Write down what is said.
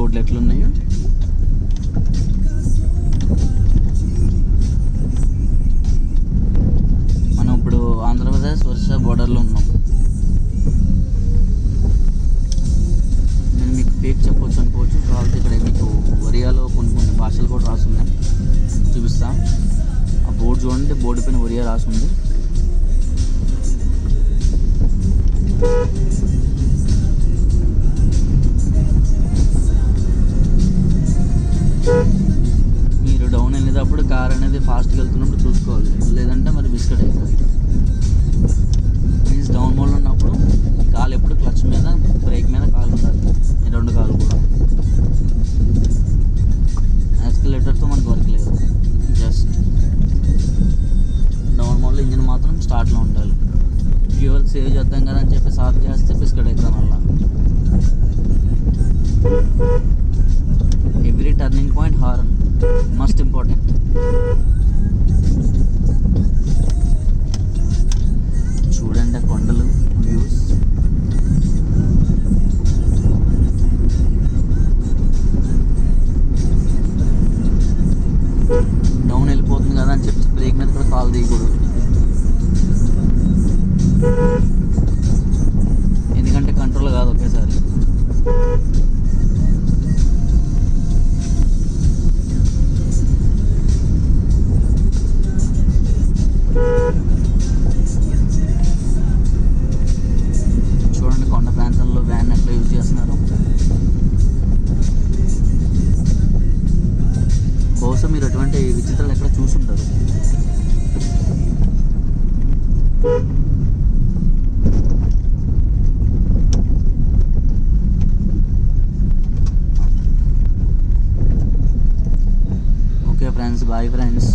రోడ్లు ఎట్లున్నాయో. మనం ఇప్పుడు ఆంధ్రప్రదేశ్ ఒరిస్సా బోర్డర్లో ఉన్నాం. నేను మీకు ఫేక్ చెప్పొచ్చు అనుకోవచ్చు, కాకపోతే ఇక్కడ మీకు ఒరియాలో కొన్ని భాషలు కూడా రాసున్నాయి, చూపిస్తా. ఆ బోర్డు చూడండి, బోర్డు పైన ఒరియా రాసుంది. మీరు డౌన్ వెళ్ళేటప్పుడు కార్ అనేది ఫాస్ట్గా వెళ్తున్నప్పుడు చూసుకోవాలి, లేదంటే మరి బిస్కెట్ అవుతుంది. మీన్స్ డౌన్ మోడ్లో ఉన్నప్పుడు ఈ కాలు ఎప్పుడు క్లచ్ మీద, బ్రేక్ మీద కాలు ఉండాలి, ఈ రెండు కాలు కూడా. యాక్సిలరేటర్తో మనకు వర్క్ లేదు, జస్ట్ డౌన్ మోడ్లో ఇంజిన్ మాత్రం స్టార్ట్లో ఉండాలి. ఫ్యూయల్ సేవ్ చేద్దాం కదా అని చెప్పి సాఫ్ చేస్తే బిస్కెట్ అవుతాం వల్ల. Every turning point horn must important. చూడండి కొండలు, వ్యూస్. డౌన్ వెళ్ళిపోతుంది కదా అని చెప్పి బ్రేక్ మీద కూడా కాలు తీయకూడదు, ఎందుకంటే కంట్రోల్ కాదు ఒకేసారి. చూడండి కొండ ప్రాంతంలో వ్యాన్ ఎట్లా యూజ్ చేస్తున్నారు. బహుశా మీరు అటువంటి విచిత్రాలు ఎక్కడ చూసుంటారు. Okay friends, bye friends.